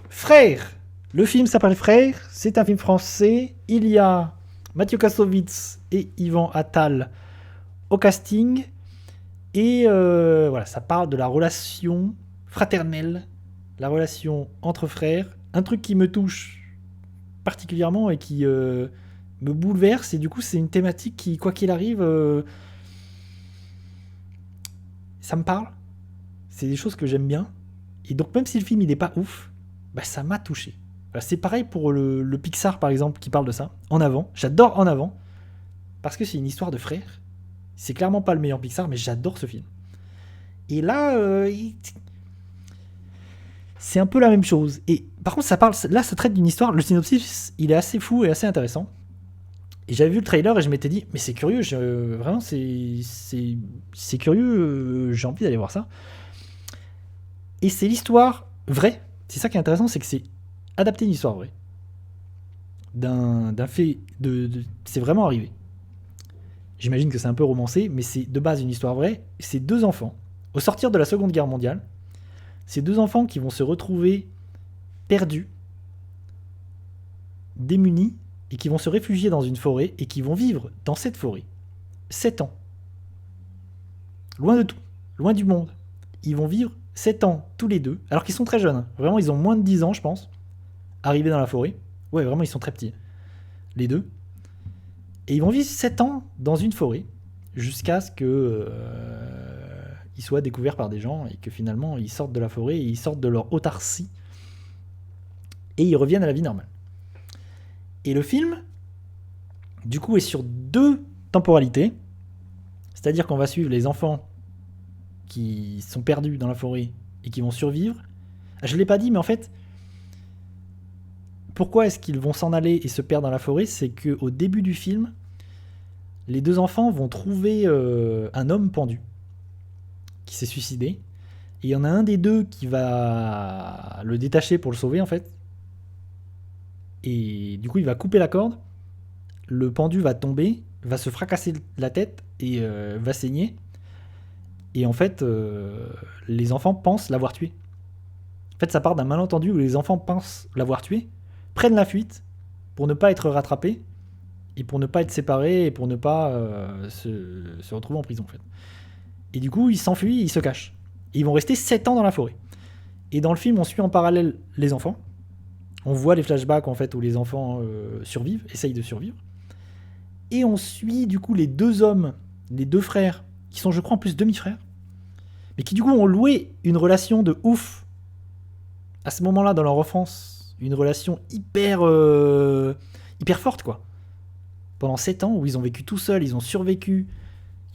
Frères. Le film s'appelle Frères. C'est un film français. Il y a Mathieu Kassovitz et Yvan Attal au casting. Et voilà, ça parle de la relation fraternelle, la relation entre frères. Un truc qui me touche particulièrement et qui me bouleverse. Et du coup, c'est une thématique qui, quoi qu'il arrive, ça me parle. C'est des choses que j'aime bien. Et donc, même si le film il n'est pas ouf, bah, ça m'a touché. Voilà, c'est pareil pour le Pixar, par exemple, qui parle de ça. En avant. J'adore En avant. Parce que c'est une histoire de frères. C'est clairement pas le meilleur Pixar, mais j'adore ce film. Et là, c'est un peu la même chose. Et par contre, ça traite d'une histoire. Le synopsis, il est assez fou et assez intéressant. Et j'avais vu le trailer et je m'étais dit, mais c'est curieux, vraiment, c'est curieux, j'ai envie d'aller voir ça. Et c'est l'histoire vraie. C'est ça qui est intéressant, c'est que c'est adapté une histoire vraie. D'un fait c'est vraiment arrivé. J'imagine que c'est un peu romancé, mais c'est de base une histoire vraie. C'est deux enfants, au sortir de la Seconde Guerre mondiale, ces deux enfants qui vont se retrouver perdus, démunis, et qui vont se réfugier dans une forêt, et qui vont vivre dans cette forêt 7 ans. Loin de tout, loin du monde. Ils vont vivre 7 ans tous les deux, alors qu'ils sont très jeunes. Vraiment, ils ont moins de 10 ans, je pense, arrivés dans la forêt. Ouais, vraiment, ils sont très petits, les deux. Et ils vont vivre 7 ans dans une forêt, jusqu'à ce que ils soient découverts par des gens, et que finalement, ils sortent de la forêt, et ils sortent de leur autarcie, et ils reviennent à la vie normale. Et le film, du coup, est sur 2 temporalités. C'est-à-dire qu'on va suivre les enfants qui sont perdus dans la forêt et qui vont survivre. Je ne l'ai pas dit, mais en fait, pourquoi est-ce qu'ils vont s'en aller et se perdre dans la forêt ? C'est qu'au début du film, les 2 enfants vont trouver un homme pendu qui s'est suicidé. Et il y en a un des 2 qui va le détacher pour le sauver, en fait. Et du coup, il va couper la corde. Le pendu va tomber, va se fracasser la tête et va saigner. Et en fait, les enfants pensent l'avoir tué. En fait, ça part d'un malentendu où les enfants pensent l'avoir tué, prennent la fuite pour ne pas être rattrapés et pour ne pas être séparés et pour ne pas se retrouver en prison, en fait. Et du coup, ils s'enfuient, ils se cachent. Et ils vont rester 7 ans dans la forêt. Et dans le film, on suit en parallèle les enfants. On voit les flashbacks en fait où les enfants survivent, essayent de survivre. Et on suit du coup les 2 hommes, les 2 frères, qui sont je crois en plus demi-frères, mais qui du coup ont loué une relation de ouf à ce moment-là dans leur enfance, une relation hyper forte quoi. Pendant 7 ans où ils ont vécu tout seuls, ils ont survécu,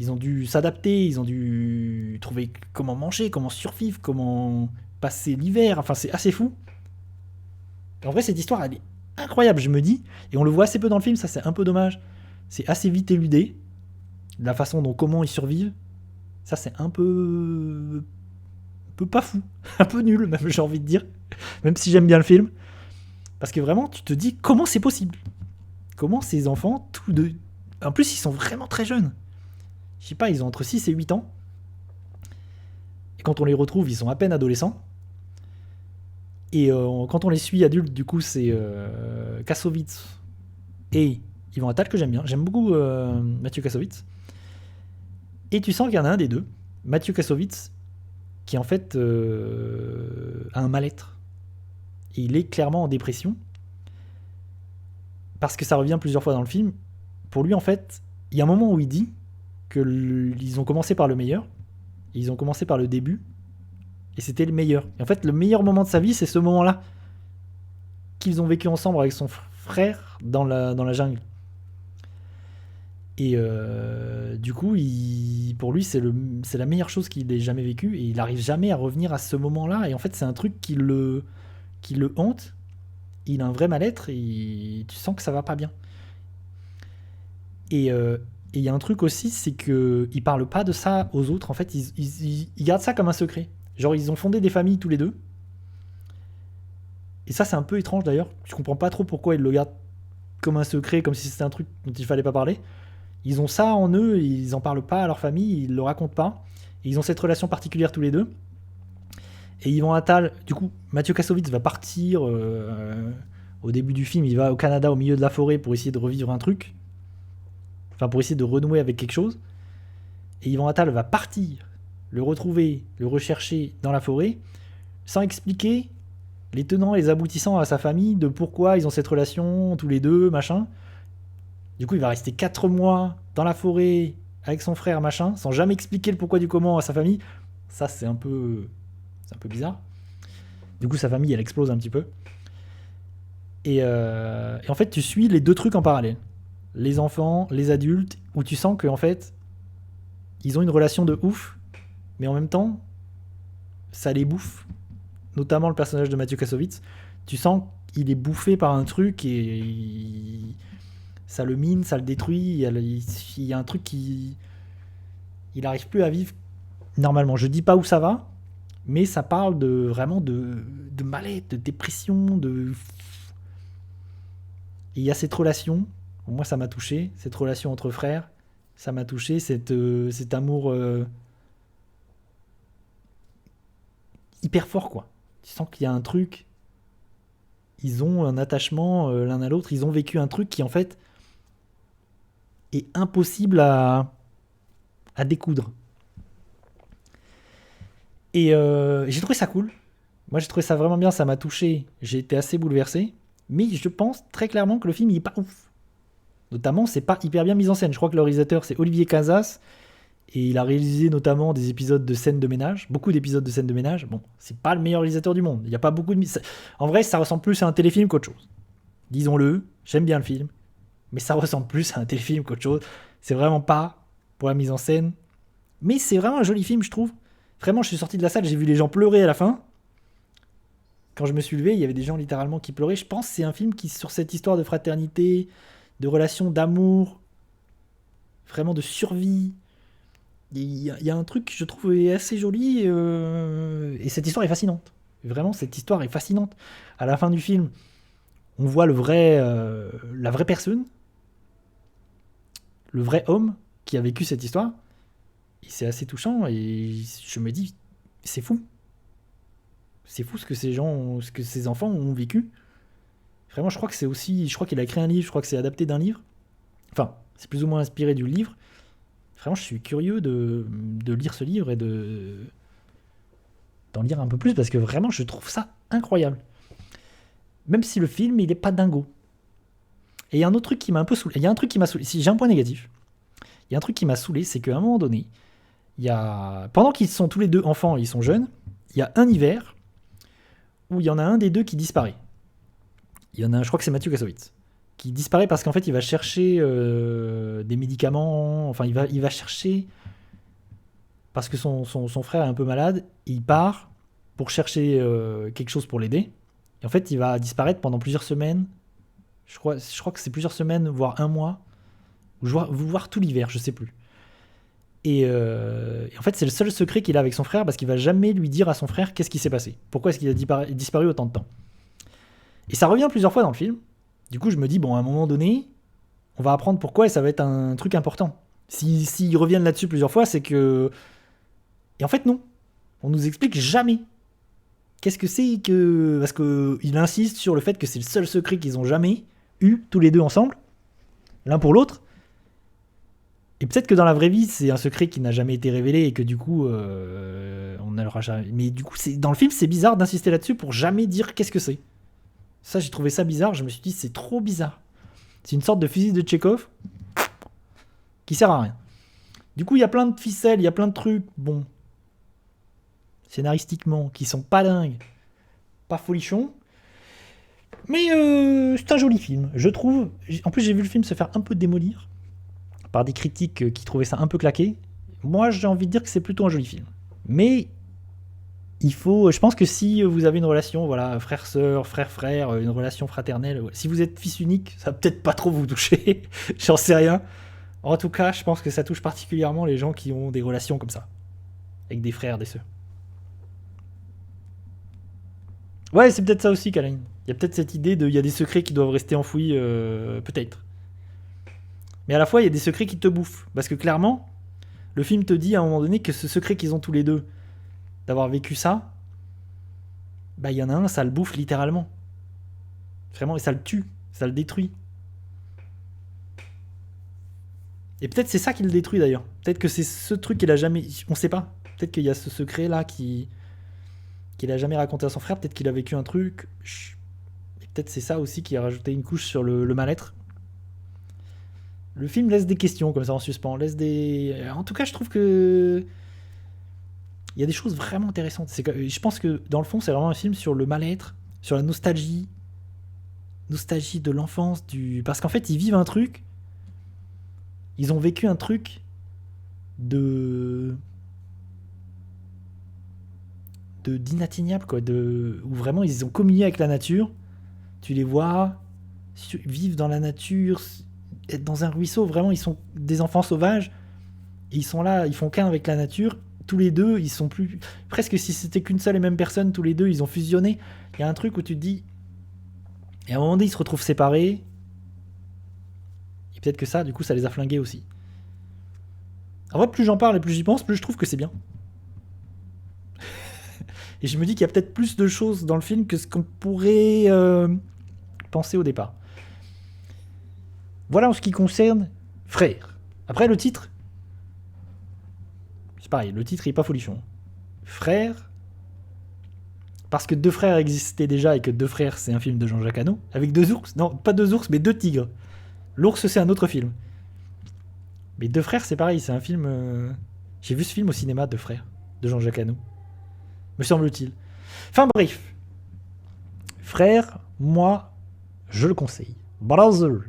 ils ont dû s'adapter, ils ont dû trouver comment manger, comment survivre, comment passer l'hiver, enfin c'est assez fou. Et en vrai cette histoire elle est incroyable je me dis, et on le voit assez peu dans le film, ça c'est un peu dommage, c'est assez vite éludé, la façon dont comment ils survivent, ça c'est un peu pas fou, un peu nul même j'ai envie de dire, même si j'aime bien le film, parce que vraiment tu te dis comment c'est possible, comment ces enfants tous deux, en plus ils sont vraiment très jeunes, je sais pas, ils ont entre 6 et 8 ans, et quand on les retrouve ils sont à peine adolescents, et quand on les suit adultes du coup c'est Kassovitz et Yvan Attal que j'aime bien, j'aime beaucoup Mathieu Kassovitz, et tu sens qu'il y en a un des 2, Mathieu Kassovitz, qui en fait a un mal-être. Et il est clairement en dépression. Parce que ça revient plusieurs fois dans le film. Pour lui, en fait, il y a un moment où il dit qu'ils ont commencé par le meilleur. Ils ont commencé par le début. Et c'était le meilleur. Et en fait, le meilleur moment de sa vie, c'est ce moment-là. Qu'ils ont vécu ensemble avec son frère dans la jungle. Et du coup, pour lui, c'est la meilleure chose qu'il ait jamais vécue. Et il n'arrive jamais à revenir à ce moment-là. Et en fait, c'est un truc qui le hante. Il a un vrai mal-être et tu sens que ça va pas bien. Et il y a un truc aussi, c'est qu'ils parlent pas de ça aux autres. En fait, ils gardent ça comme un secret. Genre, ils ont fondé des familles tous les 2. Et ça, c'est un peu étrange d'ailleurs. Je comprends pas trop pourquoi ils le gardent comme un secret, comme si c'était un truc dont il fallait pas parler. Ils ont ça en eux, ils en parlent pas à leur famille, ils le racontent pas. Et ils ont cette relation particulière tous les 2. Et Yvan Attal, du coup, Mathieu Kassovitz va partir au début du film, il va au Canada au milieu de la forêt pour essayer de revivre un truc. Enfin, pour essayer de renouer avec quelque chose. Et Yvan Attal va partir, le retrouver, le rechercher dans la forêt, sans expliquer les tenants et les aboutissants à sa famille de pourquoi ils ont cette relation, tous les deux, machin. Du coup, il va rester 4 mois dans la forêt avec son frère, machin, sans jamais expliquer le pourquoi du comment à sa famille. Ça, c'est un peu bizarre. Du coup, sa famille, elle explose un petit peu. Et en fait, tu suis les deux trucs en parallèle. Les enfants, les adultes, où tu sens qu'en fait, ils ont une relation de ouf, mais en même temps, ça les bouffe. Notamment le personnage de Mathieu Kassovitz. Tu sens qu'il est bouffé par un truc et ça le mine, ça le détruit. Il y a un truc qui... Il n'arrive plus à vivre normalement. Je dis pas où ça va, mais ça parle vraiment de mal-être, de dépression, de... Et il y a cette relation, moi ça m'a touché, cette relation entre frères, ça m'a touché, cet amour hyper fort, quoi. Tu sens qu'il y a un truc, ils ont un attachement l'un à l'autre, ils ont vécu un truc qui en fait est impossible à découdre. Et j'ai trouvé ça cool. Moi j'ai trouvé ça vraiment bien, ça m'a touché, j'ai été assez bouleversé. Mais je pense très clairement que le film il est pas ouf. Notamment, c'est pas hyper bien mis en scène. Je crois que le réalisateur c'est Olivier Casas et il a réalisé notamment des épisodes de scènes de ménage, beaucoup d'épisodes de scènes de ménage. Bon, c'est pas le meilleur réalisateur du monde. Il y a pas beaucoup de en vrai, ça ressemble plus à un téléfilm qu'autre chose. Disons-le, j'aime bien le film, mais ça ressemble plus à un téléfilm qu'autre chose. C'est vraiment pas pour la mise en scène, mais c'est vraiment un joli film, je trouve. Vraiment, je suis sorti de la salle, j'ai vu les gens pleurer à la fin. Quand je me suis levé, il y avait des gens littéralement qui pleuraient. Je pense que c'est un film qui, sur cette histoire de fraternité, de relation, d'amour, vraiment de survie. Il y a un truc que je trouve assez joli et cette histoire est fascinante. Vraiment, cette histoire est fascinante. À la fin du film, on voit la vraie personne, le vrai homme qui a vécu cette histoire. Et c'est assez touchant et je me dis, c'est fou. C'est fou ce que ces enfants ont vécu. Vraiment, je crois qu'il a écrit un livre, je crois que c'est adapté d'un livre. Enfin, c'est plus ou moins inspiré du livre. Vraiment, je suis curieux de lire ce livre et d'en lire un peu plus parce que vraiment, je trouve ça incroyable. Même si le film, il est pas dingo. Et il y a un autre truc qui m'a un peu saoulé. Il y a un truc qui m'a saoulé. Si j'ai un point négatif, il y a un truc qui m'a saoulé, c'est qu'à un moment donné, pendant qu'ils sont tous les deux enfants et ils sont jeunes, il y a un hiver où il y en a un des deux qui disparaît. Il y en a un, je crois que c'est Mathieu Kassovitz, qui disparaît parce qu'en fait il va chercher des médicaments, enfin il va chercher, parce que son frère est un peu malade, il part pour chercher quelque chose pour l'aider, et en fait il va disparaître pendant plusieurs semaines, je crois que c'est plusieurs semaines, voire un mois, ou voire tout l'hiver, je sais plus. Et en fait c'est le seul secret qu'il a avec son frère, parce qu'il va jamais lui dire à son frère qu'est-ce qui s'est passé, pourquoi est-ce qu'il a disparu autant de temps. Et ça revient plusieurs fois dans le film. Du coup, je me dis, bon, à un moment donné, on va apprendre pourquoi et ça va être un truc important. S'ils reviennent là-dessus plusieurs fois, c'est que... Et en fait, non. On nous explique jamais. Qu'est-ce que c'est que... Parce qu'il insiste sur le fait que c'est le seul secret qu'ils ont jamais eu, tous les deux ensemble, l'un pour l'autre. Et peut-être que dans la vraie vie, c'est un secret qui n'a jamais été révélé et que du coup, on n'aura jamais... Mais du coup, dans le film, c'est bizarre d'insister là-dessus pour jamais dire qu'est-ce que c'est. Ça, j'ai trouvé ça bizarre. Je me suis dit, c'est trop bizarre. C'est une sorte de fusil de Tchekhov qui sert à rien. Du coup, il y a plein de ficelles, il y a plein de trucs, bon, scénaristiquement, qui sont pas dingues, pas folichons. Mais c'est un joli film, je trouve. En plus, j'ai vu le film se faire un peu démolir par des critiques qui trouvaient ça un peu claqué. Moi, j'ai envie de dire que c'est plutôt un joli film. Mais... je pense que si vous avez une relation, voilà, frère-sœur, frère-frère, une relation fraternelle, si vous êtes fils unique, ça va peut-être pas trop vous toucher, j'en sais rien. En tout cas, je pense que ça touche particulièrement les gens qui ont des relations comme ça, avec des frères, des sœurs. Ouais, c'est peut-être ça aussi, Kalain. Il y a peut-être cette idée il y a des secrets qui doivent rester enfouis, peut-être. Mais à la fois, il y a des secrets qui te bouffent, parce que clairement, le film te dit à un moment donné que ce secret qu'ils ont tous les deux, d'avoir vécu ça, bah il y en a un, ça le bouffe littéralement. Vraiment, et ça le tue, ça le détruit. Et peut-être c'est ça qui le détruit d'ailleurs. Peut-être que c'est ce truc qu'il a jamais. On sait pas. Peut-être qu'il y a ce secret là qu'il a jamais raconté à son frère. Peut-être qu'il a vécu un truc. Et peut-être c'est ça aussi qui a rajouté une couche sur le mal-être. Le film laisse des questions comme ça en suspens. Laisse des. En tout cas, je trouve que. Il y a des choses vraiment intéressantes. Je pense que dans le fond, c'est vraiment un film sur le mal-être, sur la nostalgie. Nostalgie de l'enfance. Parce qu'en fait, ils vivent un truc. Ils ont vécu un truc de d'inatteignable quoi, où vraiment ils ont communié avec la nature. Tu les vois vivre dans la nature, être dans un ruisseau, vraiment ils sont des enfants sauvages et ils sont là, ils font qu'un avec la nature. Tous les deux, ils sont plus presque si c'était qu'une seule et même personne, tous les deux ils ont fusionné. Il y a un truc où tu te dis et à un moment donné ils se retrouvent séparés. Et peut-être que ça, du coup, ça les a flingués aussi. En vrai, plus j'en parle et plus j'y pense, plus je trouve que c'est bien. Et je me dis qu'il y a peut-être plus de choses dans le film que ce qu'on pourrait penser au départ. Voilà en ce qui concerne Frère. Après, le titre, c'est pareil, le titre il est pas folichon. Frère, parce que Deux Frères existait déjà et que Deux Frères c'est un film de Jean-Jacques Hano, avec deux ours, non, pas deux ours, mais deux tigres. L'ours c'est un autre film. Mais Deux Frères c'est pareil, c'est un film... J'ai vu ce film au cinéma, Deux Frères, de Jean-Jacques Hano. Me semble-t-il. Enfin bref. Frère, moi, je le conseille. Brother.